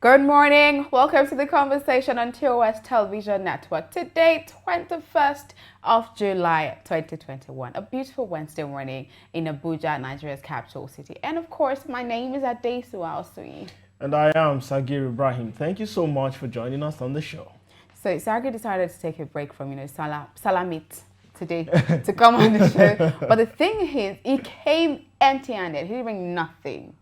Good morning. Welcome to the conversation on TOS TV Network. Today, 21st of July 2021. A beautiful Wednesday morning in Abuja, Nigeria's capital city. And of course, my name is Adesu Alsui. And I am Sagir Ibrahim. Thank you so much for joining us on the show. So Sagir decided to take a break from, Salamit today to come on the show. But the thing is, he came empty-handed. He didn't bring nothing.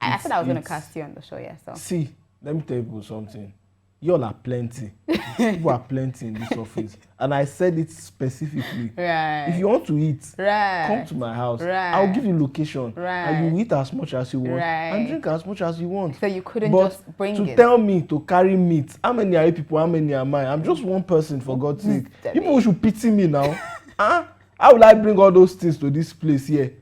I said I was going to cast you on the show, yeah. So see, let me tell you something. Y'all are plenty. People are plenty in this office. And I said it specifically. Right. If you want to eat, right. come to my house. Right. I'll give you location. Right. And you eat as much as you want. Right. And drink as much as you want. So you couldn't but just bring to it. tell me to carry meat, how many are you people, how many am I? I'm just one person, for God's sake. People should pity me now. Huh? How will I bring all those things to this place here?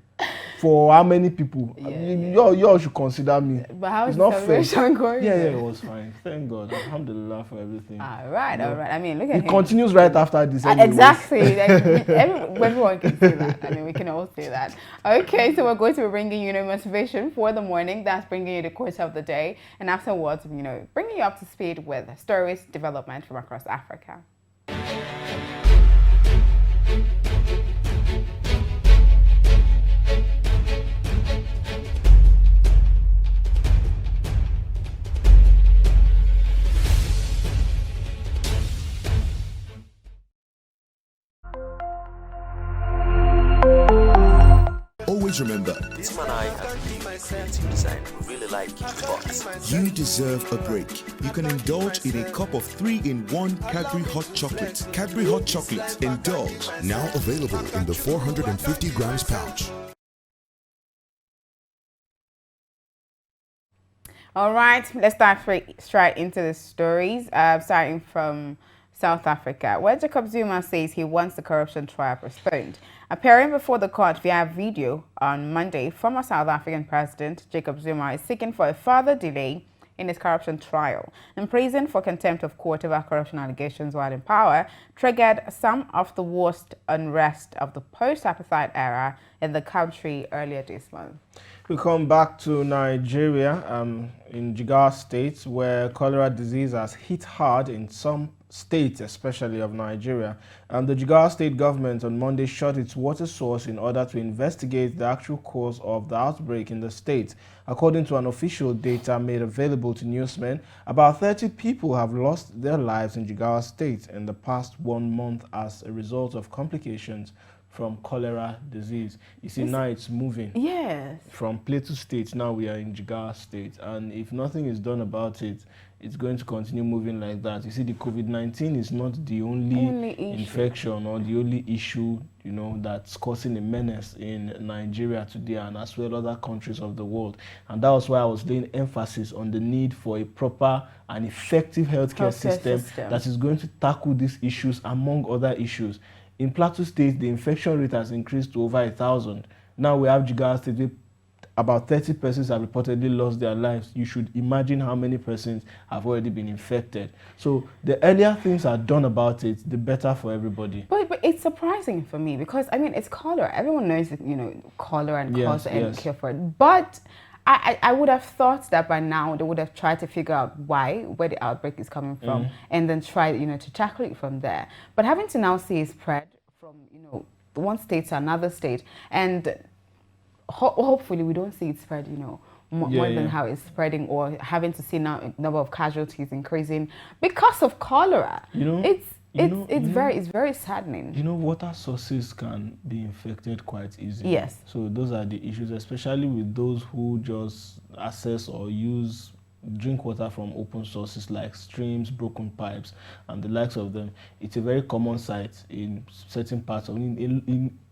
For how many people? Yeah, I mean, y'all should consider me. But how is it's the not celebration fair. going? Yeah, it was fine. Thank God. Alhamdulillah for everything. All right. I mean, look at it him. continues right after this. Exactly. Like, everyone can see that. I mean, we can all see that. Okay, so we're going to be bringing you motivation for the morning. That's bringing you the course of the day. And afterwards, bringing you up to speed with stories, development from across Africa. Always remember, this man I has been creative design. Really like it, but you deserve a break. You can indulge in a cup of 3-in-1 Cadbury Hot Chocolate. Cadbury Hot Chocolate. Indulge. Now available in the 450 grams pouch. All right, let's dive straight into the stories, starting from South Africa, where Jacob Zuma says he wants the corruption trial postponed. Appearing before the court via video on Monday, former South African President Jacob Zuma is seeking for a further delay in his corruption trial. Imprisoned for contempt of court over corruption allegations while in power triggered some of the worst unrest of the post-apartheid era in the country earlier this month. We come back to Nigeria, in Jigawa State, where cholera disease has hit hard in some states, especially of Nigeria. The Jigawa State government on Monday shut its water source in order to investigate the actual cause of the outbreak in the state. According to an official data made available to newsmen, about 30 people have lost their lives in Jigawa State in the past 1 month as a result of complications from cholera disease. You see, now it's moving. Yes. From Plateau State, now we are in Jigawa State. And if nothing is done about it, it's going to continue moving like that. You see, the COVID-19 is not the only infection or the only issue, that's causing a menace in Nigeria today and as well other countries of the world. And that was why I was laying emphasis on the need for a proper and effective healthcare system that is going to tackle these issues among other issues. In Plateau State, the infection rate has increased to over 1,000. Now we have Jigawa State where about 30 persons have reportedly lost their lives. You should imagine how many persons have already been infected. So the earlier things are done about it, the better for everybody. But it's surprising for me because, it's cholera. Everyone knows that, cholera and cause and cure for it. But I would have thought that by now they would have tried to figure out where the outbreak is coming from and then try, to tackle it from there. But having to now see it spread from, one state to another state, and hopefully we don't see it spread, more than how it's spreading, or having to see now a number of casualties increasing because of cholera. It's very saddening. Water sources can be infected quite easily. Yes. So those are the issues, especially with those who just access or drink water from open sources like streams, broken pipes, and the likes of them. It's a very common sight in certain parts of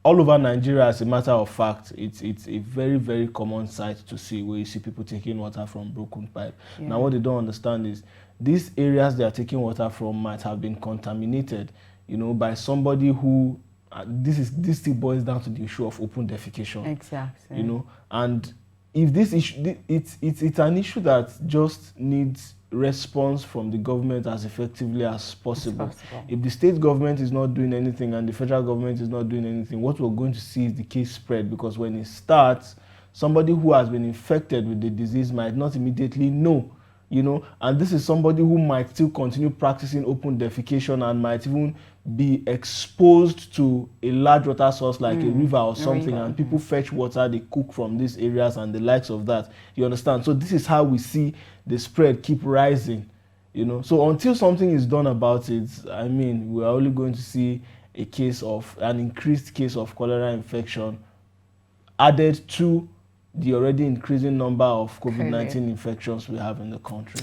all over Nigeria. As a matter of fact, it's a very, very common sight to see, where you see people taking water from broken pipe. Yeah. Now, what they don't understand is these areas they are taking water from might have been contaminated, by somebody who this still boils down to the issue of open defecation. Exactly. And if this issue, it's an issue that just needs response from the government as effectively as possible. If the state government is not doing anything and the federal government is not doing anything, what we're going to see is the case spread, because when it starts, somebody who has been infected with the disease might not immediately know you know, and this is somebody who might still continue practicing open defecation and might even be exposed to a large water source like a river or something, and people fetch water, they cook from these areas and the likes of that. You understand? So this is how we see the spread keep rising, you know. So until something is done about it, I mean, we're only going to see an increased case of cholera infection added to the already increasing number of COVID-19 infections we have in the country.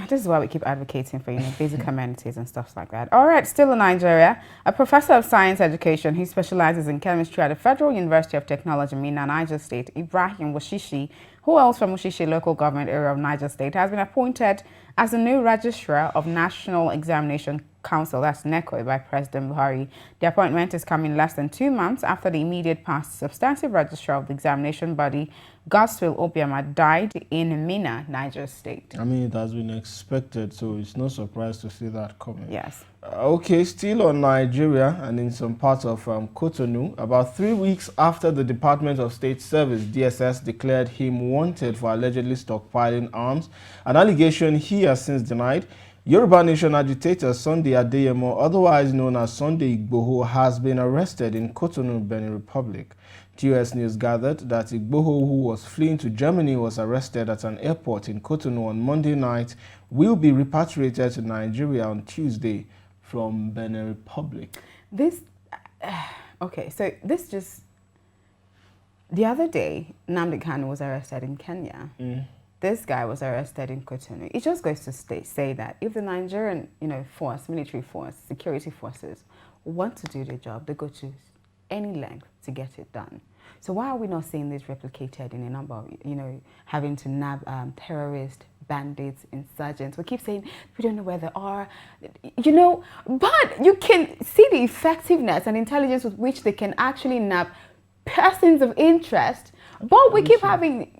This is why we keep advocating for, basic amenities and stuff like that. All right, still in Nigeria, a professor of science education who specializes in chemistry at the Federal University of Technology, Minna, Niger State, Ibrahim Washishi, who else from Washishi local government area of Niger State, has been appointed as the new registrar of National Examination Council, that's NECO, by President Buhari. The appointment is coming less than 2 months after the immediate past substantive registrar of the examination body, Godswill Obiama, died in Minna, Niger State. I mean, it has been expected, so it's no surprise to see that coming. Yes. Okay, still on Nigeria and in some parts of Cotonou, about 3 weeks after the Department of State Service, DSS, declared him wanted for allegedly stockpiling arms, an allegation he has since denied. Yoruba Nation agitator Sunday Adeyemo, otherwise known as Sunday Igboho, has been arrested in Cotonou, Benin Republic. TOS News gathered that Igboho, who was fleeing to Germany, was arrested at an airport in Cotonou on Monday night, will be repatriated to Nigeria on Tuesday from Benin Republic. The other day, Nnamdi Kanu was arrested in Kenya. This guy was arrested in Cotonou. It just goes to say that if the Nigerian, military force, security forces want to do their job, they go to any length to get it done. So why are we not seeing this replicated in a number of, having to nab terrorists, bandits, insurgents? We keep saying we don't know where they are, but you can see the effectiveness and intelligence with which they can actually nab persons of interest. But we keep having,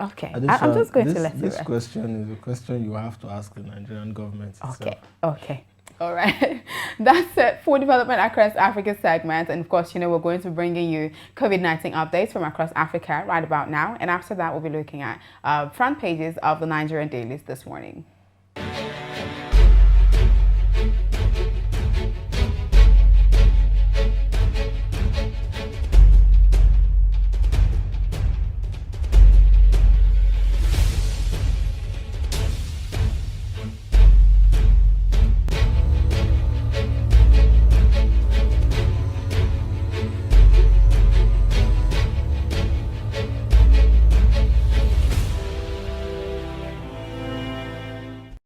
okay, I'm just going to let it rest. This question is a question you have to ask the Nigerian government itself. Okay. All right. That's it for Development Across Africa segment. And of course, we're going to be bringing you COVID-19 updates from across Africa right about now. And after that, we'll be looking at front pages of the Nigerian dailies this morning.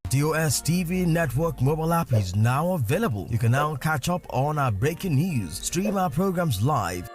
TOS TV Network mobile app is now available. You can now catch up on our breaking news, stream our programs live,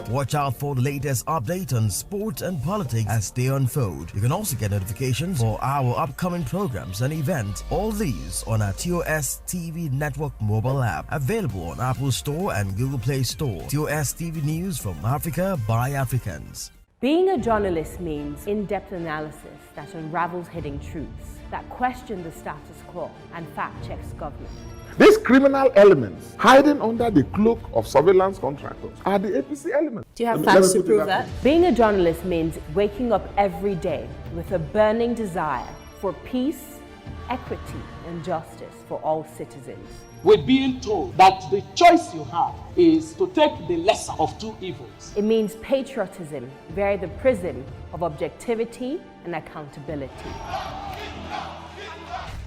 watch out for the latest update on sports and politics as they unfold. You can also get notifications for our upcoming programs and events. All these on our TOS TV Network mobile app, available on Apple Store and Google Play Store. TOS TV News from Africa by Africans. Being a journalist means in-depth analysis that unravels hidden truths, that question the status quo and fact-checks government. These criminal elements hiding under the cloak of surveillance contractors are the APC elements. Do you have facts to prove that? Being a journalist means waking up every day with a burning desire for peace, equity, and justice for all citizens. We're being told that the choice you have is to take the lesser of two evils. It means patriotism via the prism of objectivity and accountability.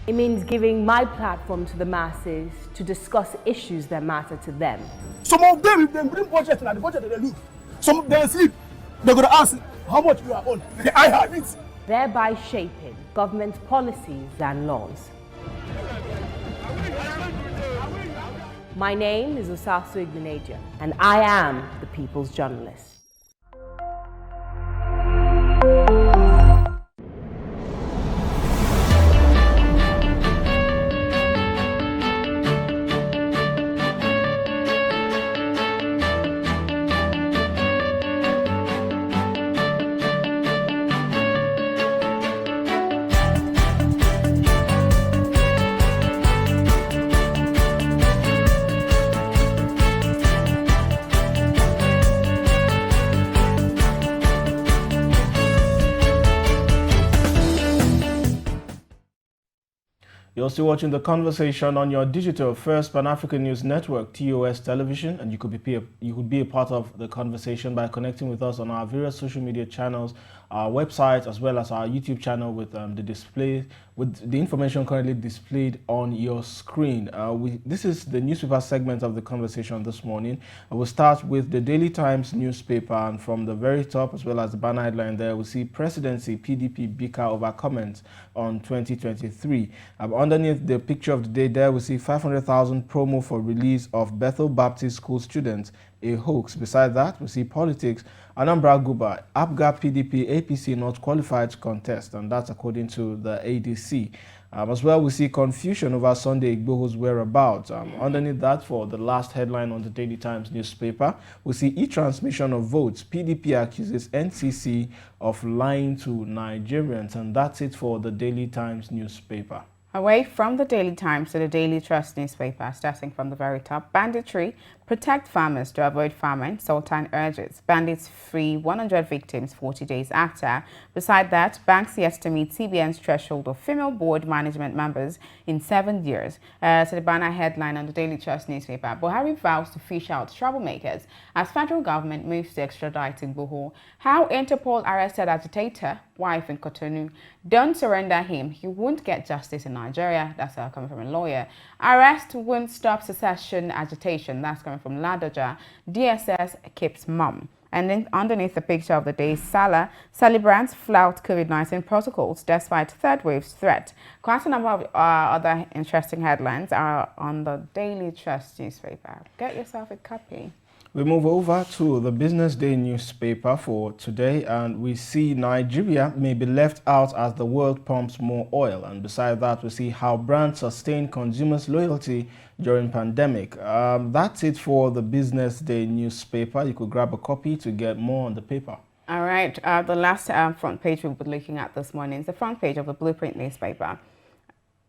It means giving my platform to the masses to discuss issues that matter to them. Some of them, if they bring budget and the budget they look, some of them sleep. They're going to ask how much you are on. I have it. Thereby shaping government policies and laws. My name is Osasu Igbenegbu, and I am the People's Journalist. You're still watching The Conversation on your digital first Pan-African News Network, TOS Television, and you could be a part of the conversation by connecting with us on our various social media channels, our website, as well as our YouTube channel with the information currently displayed on your screen. This is the newspaper segment of the conversation this morning. I will start with the Daily Times newspaper, and from the very top, as well as the banner headline there, we see Presidency PDP bicker over comments on 2023. Underneath the picture of the day there, we see 500,000 promo for release of Bethel Baptist School students, a hoax. Beside that, we see politics. Anambra Guba, APGA PDP, APC not qualified to contest, and that's according to the ADC. As well, we see confusion over Sunday Igboho's whereabouts. Underneath that, for the last headline on the Daily Times newspaper, we see e-transmission of votes. PDP accuses NCC of lying to Nigerians, and that's it for the Daily Times newspaper. Away from the Daily Times to the Daily Trust newspaper, starting from the very top, banditry, protect farmers to avoid famine, Sultan urges. Bandits free 100 victims 40 days after. Beside that, banks yet to meet CBN's threshold of female board management members in 7 years. To the banner headline on the Daily Trust newspaper, Buhari vows to fish out troublemakers as federal government moves to extradite Igboho. How Interpol arrested agitator, wife in Cotonou. Don't surrender him. You won't get justice in Nigeria. That's coming from a lawyer. Arrest won't stop secession agitation. That's coming from Ladoja. DSS keeps mum. And then underneath the picture of the day, Salah celebrants flout COVID-19 protocols despite third wave's threat. Quite a number of other interesting headlines are on the Daily Trust newspaper. Get yourself a copy. We move over to the Business Day newspaper for today, and we see Nigeria may be left out as the world pumps more oil. And beside that, we see how brands sustain consumers' loyalty during pandemic. That's it for the Business Day newspaper. You could grab a copy to get more on the paper. All right. The last front page we'll be looking at this morning is the front page of the Blueprint newspaper.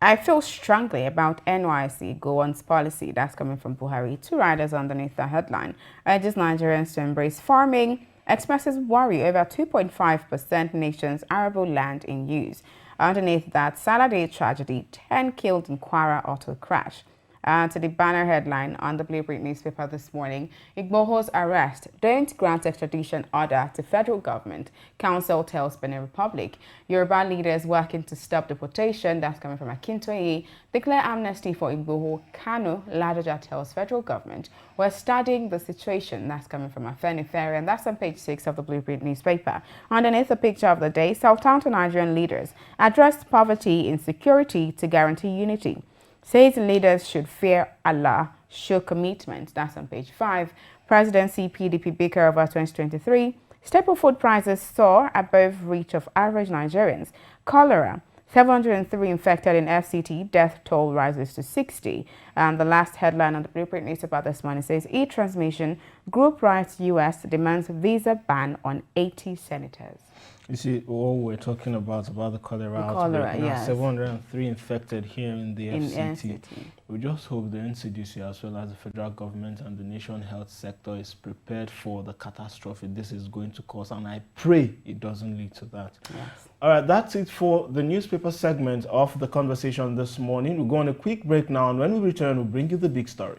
I feel strongly about NYC go-on's policy. That's coming from Buhari. Two riders underneath the headline. Urges Nigerians to embrace farming. Expresses worry over 2.5% nation's arable land in use. Underneath that, Saturday tragedy, 10 killed in Kwara auto crash. To the banner headline on the Blueprint newspaper this morning, Igboho's arrest. Don't grant extradition order to federal government. Council tells Benin Republic. Yoruba leaders working to stop deportation. That's coming from Akintoye. Declare amnesty for Igboho. Kano, Ladoja tells federal government. We're studying the situation. That's coming from Afenifere, and that's on page 6 of the Blueprint newspaper. Underneath the picture of the day, Southampton Nigerian leaders address poverty, insecurity to guarantee unity. Says leaders should fear Allah, show commitment. That's on page 5. Presidency PDP bicker over 2023. Staple food prices soar above reach of average Nigerians. Cholera, 703 infected in FCT. Death toll rises to 60. And the last headline on the Blueprint newspaper this morning says e-transmission, group rights US demands visa ban on 80 senators. You see, all we're talking about the cholera outbreak. Yes. 703 infected here in the FCT. We just hope the NCDC, as well as the federal government and the nation health sector, is prepared for the catastrophe this is going to cause, and I pray it doesn't lead to that. Yes. All right, that's it for the newspaper segment of the conversation this morning. We'll go on a quick break now, and when we return, we'll bring you the big story.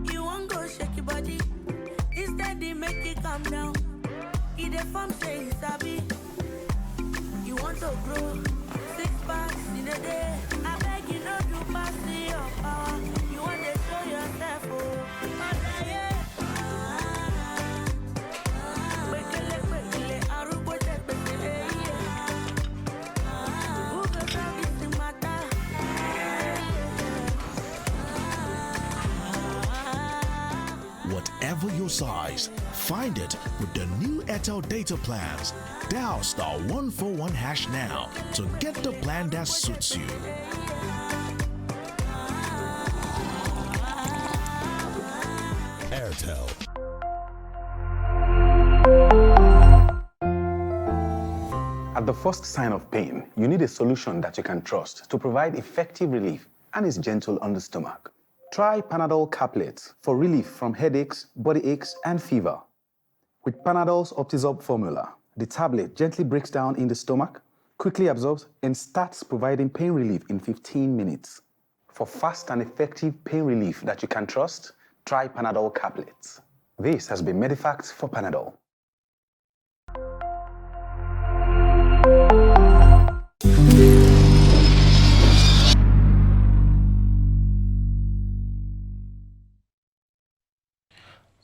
You won't go shake your body. Instead, they make it calm down. It a form say sabi. You want to grow 6 packs in a day. I beg you not to pass your power. You want to show yourself, oh. Whatever your size, find it with the new Airtel data plans. Dial *141# now to get the plan that suits you. Airtel. At the first sign of pain, you need a solution that you can trust to provide effective relief and is gentle on the stomach. Try Panadol Caplets for relief from headaches, body aches, and fever. With Panadol's Optizorb formula, the tablet gently breaks down in the stomach, quickly absorbs, and starts providing pain relief in 15 minutes. For fast and effective pain relief that you can trust, try Panadol Caplets. This has been Medifact for Panadol.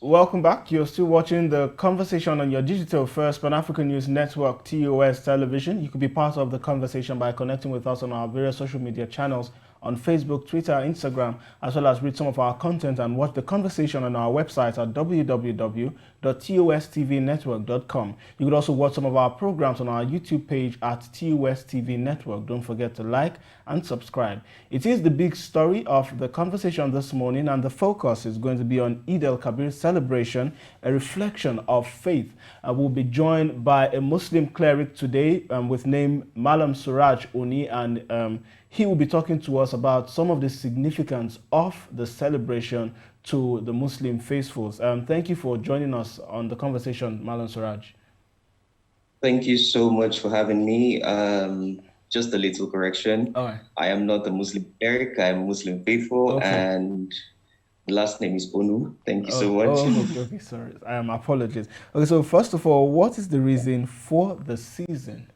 Welcome back. You're still watching the conversation on your digital first Pan-African News Network, TOS Television. You could be part of the conversation by connecting with us on our various social media channels on Facebook, Twitter, Instagram, as well as read some of our content and watch the conversation on our website at www.tostvnetwork.com. You could also watch some of our programs on our YouTube page at TOS TV Network. Don't forget to like and subscribe. It is the big story of the conversation this morning, and the focus is going to be on Eid-el-Kabir celebration, a reflection of faith. We'll be joined by a Muslim cleric today with name Malam Suraj Oni, and he will be talking to us about some of the significance of the celebration to the Muslim faithfuls. Thank you for joining us on the conversation, Malam Suraj. Thank you so much for having me. Just a little correction. All right. I am not a Muslim cleric. I am a Muslim faithful, Okay. and the last name is Onu. Thank you so much. Okay, sorry. Apologies. Okay, so first of all, what is the reason for the season?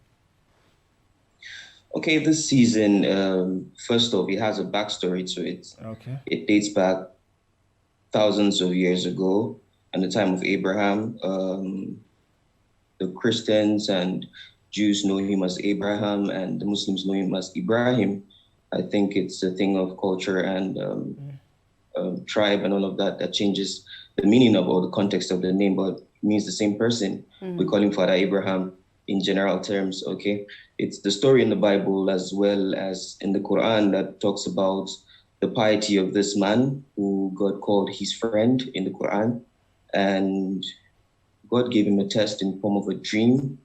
Okay, this season, first off, it has a backstory to it. Okay. It dates back thousands of years ago, in the time of Abraham. The Christians and Jews know him as Abraham, and the Muslims know him as Ibrahim. I think it's a thing of culture and tribe and all of that that changes the meaning of or the context of the name, but it means the same person. We call him Father Abraham in general terms, okay? It's the story in the Bible as well as in the Quran that talks about the piety of this man who God called his friend in the Quran. And God gave him a test in the form of a dream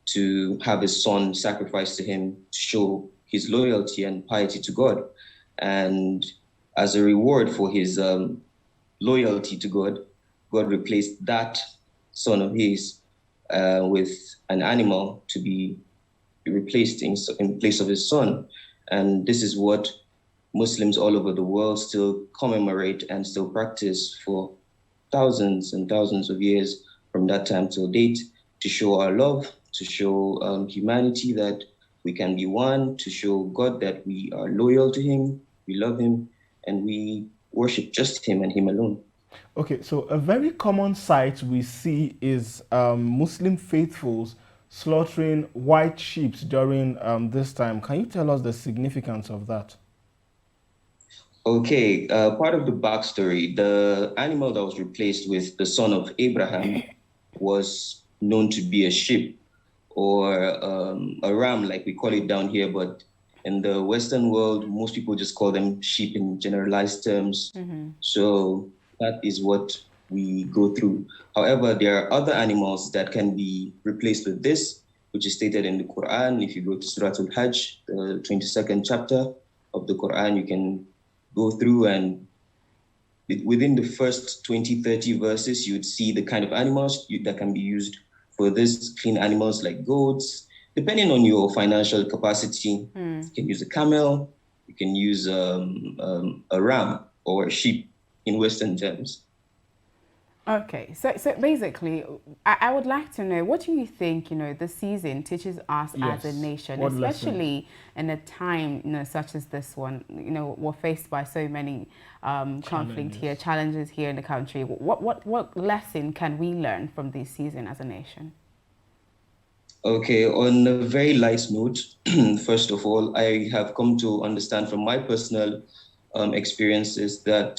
to have his son sacrificed to him to show his loyalty and piety to God. And as a reward for his loyalty to God, God replaced that son of his with an animal to be replaced in place of his son. And this is what Muslims all over the world still commemorate and still practice for thousands and thousands of years from that time till date, to show our love, to show humanity that we can be one, to show God that we are loyal to him, we love him, and we worship just him and him alone. Okay, so a very common sight we see is Muslim faithfuls slaughtering white sheep during this time. Can you tell us the significance of that? Okay, part of the backstory, the animal that was replaced with the son of Abraham was known to be a sheep or a ram, like we call it down here, but in the Western world, most people just call them sheep in generalized terms. So that is what we go through. However, there are other animals that can be replaced with this, which is stated in the Quran. If you go to Surah Al-Hajj, the 22nd chapter of the Quran, you can go through, and within the first 20, 30 verses, you'd see the kind of animals that can be used for this. Clean animals like goats, depending on your financial capacity. You can use a camel, you can use a ram or a sheep in Western terms. Okay, so basically, I would like to know, what do you think, the season teaches us as a nation, especially in a time, such as this one, we're faced by so many challenges here in the country. What lesson can we learn from this season as a nation? Okay, on a very light note, first of all, I have come to understand from my personal experiences that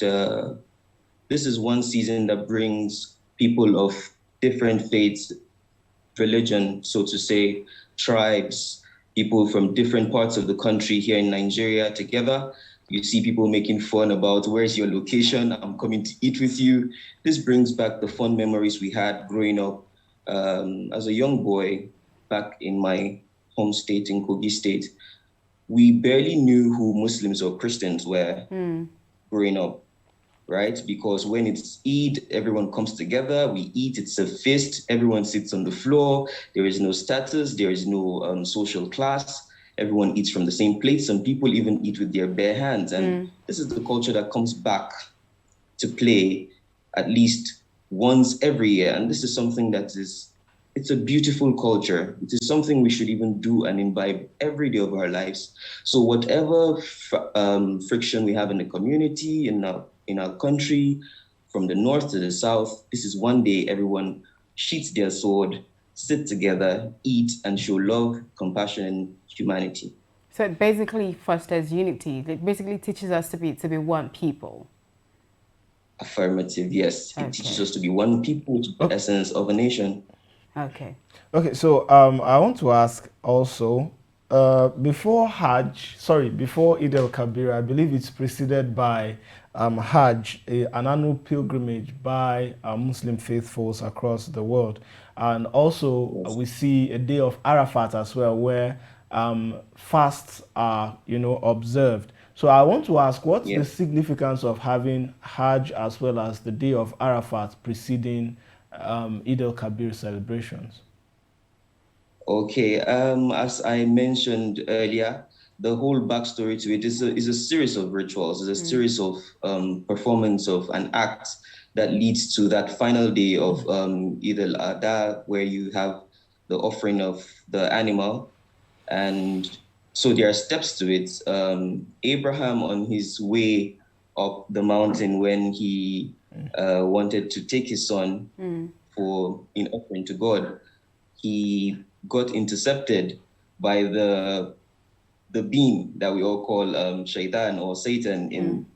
this is one season that brings people of different faiths, religion, so to say, tribes, people from different parts of the country here in Nigeria together. You see people making fun about, where's your location? I'm coming to eat with you. This brings back the fun memories we had growing up as a young boy back in my home state, in Kogi State. we barely knew who Muslims or Christians were growing up, right? Because when it's Eid, everyone comes together, we eat, it's a feast, everyone sits on the floor, there is no status, there is no social class, everyone eats from the same plate, some people even eat with their bare hands, and this is the culture that comes back to play at least once every year, and this is something that is, it's a beautiful culture. It is something we should even do and imbibe every day of our lives. So whatever friction we have in the community, in our country, from the north to the south, this is one day everyone sheaths their sword, sit together, eat, and show love, compassion, and humanity. So it basically fosters unity. It basically teaches us to be one people. Affirmative, yes. It teaches us to be one people, to the essence of a nation. Okay. Okay, so I want to ask also, before Eid-el-Kabir, I believe it's preceded by Hajj, an annual pilgrimage by Muslim faithfuls across the world. And also we see a day of Arafat as well, where fasts are, observed. So I want to ask, what's the significance of having Hajj as well as the day of Arafat preceding Eid-el-Kabir celebrations? Okay, as I mentioned earlier, the whole backstory to it is a series of rituals, it's a series of performance of an act that leads to that final day of Eid-al-Adha, where you have the offering of the animal. And so there are steps to it. Abraham, on his way up the mountain when he wanted to take his son in offering to God, he got intercepted by the being that we all call shaitan or Satan in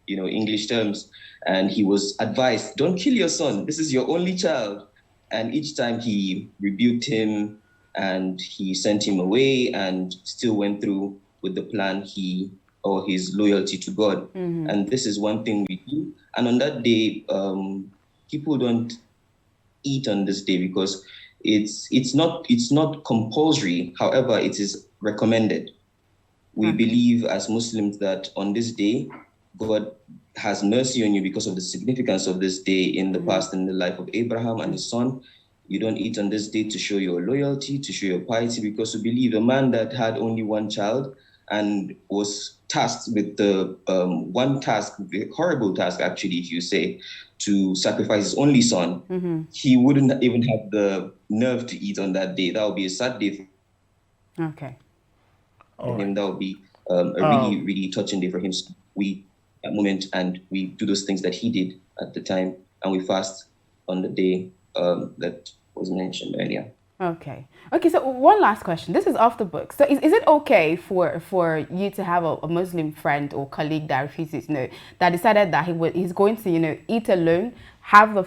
English terms, and he was advised, don't kill your son, this is your only child. And each time he rebuked him and he sent him away and still went through with the plan or his loyalty to God. And this is one thing we do. And on that day, people don't eat on this day because it's not compulsory. However, it is recommended. We believe as Muslims that on this day, God has mercy on you because of the significance of this day in the past, in the life of Abraham and his son. You don't eat on this day to show your loyalty, to show your piety, because we believe a man that had only one child and was tasked with the one task, the horrible task actually, if you say, to sacrifice his only son, he wouldn't even have the nerve to eat on that day. That would be a sad day for him. That would be a really, really touching day for him. So that moment, and we do those things that he did at the time, and we fast on the day that was mentioned earlier. Okay, so one last question. This is off the book. So is it okay for you to have a Muslim friend or colleague that refuses, that decided that he's going to, eat alone,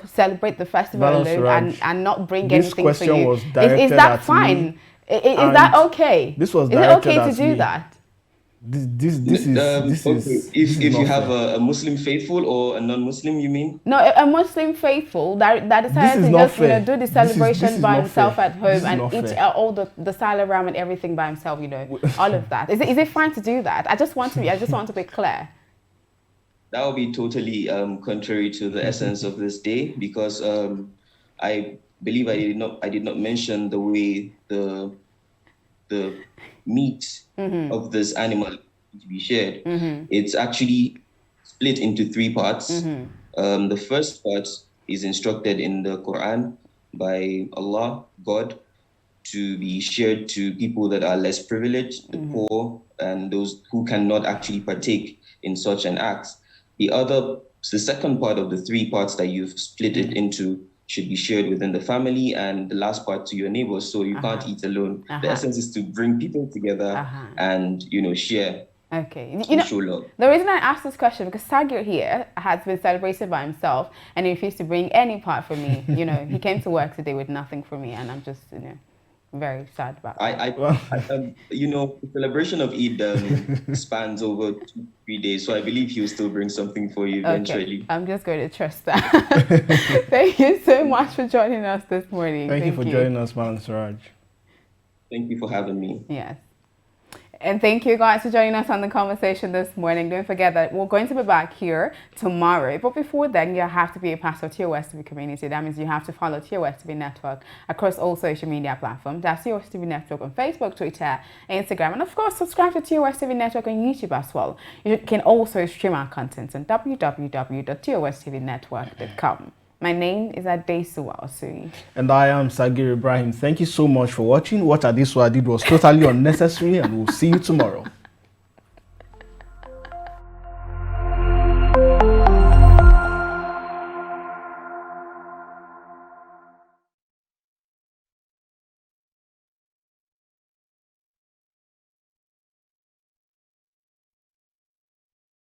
celebrate the festival alone, and not bring anything for you? Is that fine? Is that okay? This was is it okay to do that? This is if you have a Muslim faithful or a non-Muslim, you mean? No, a Muslim faithful that decided to just do the celebration by himself at home and eat all the salaram and everything by himself, all of that. Is it fine to do that? I just want to be clear. That would be totally contrary to the essence of this day, because I believe I did not mention the way the meat of this animal to be shared. It's actually split into three parts. The first part is instructed in the Quran by Allah, God, to be shared to people that are less privileged, the poor, and those who cannot actually partake in such an act. The second part of the three parts that you've split it into should be shared within the family, and the last part to your neighbors, so you can't eat alone. The essence is to bring people together and share. Okay. Show love. The reason I asked this question because Sagir here has been celebrated by himself and he refused to bring any part for me. He came to work today with nothing for me, and I'm just very sad about that. The celebration of Eid spans over 2-3 days, so I believe he'll still bring something for you eventually. Okay. I'm just going to trust that. Thank you so much for joining us this morning. Thank you for joining us, Suraj. Thank you for having me. Yes. And thank you guys for joining us on the conversation this morning. Don't forget that we're going to be back here tomorrow. But before then, you have to be a part of TOS TV community. That means you have to follow TOS TV Network across all social media platforms. That's TOS TV Network on Facebook, Twitter, Instagram. And of course, subscribe to TOS TV Network on YouTube as well. You can also stream our content on www.tostvnetwork.com. My name is Adesuwa Osui. And I am Sagir Ibrahim. Thank you so much for watching. What Adesuwa did was totally unnecessary, and we'll see you tomorrow.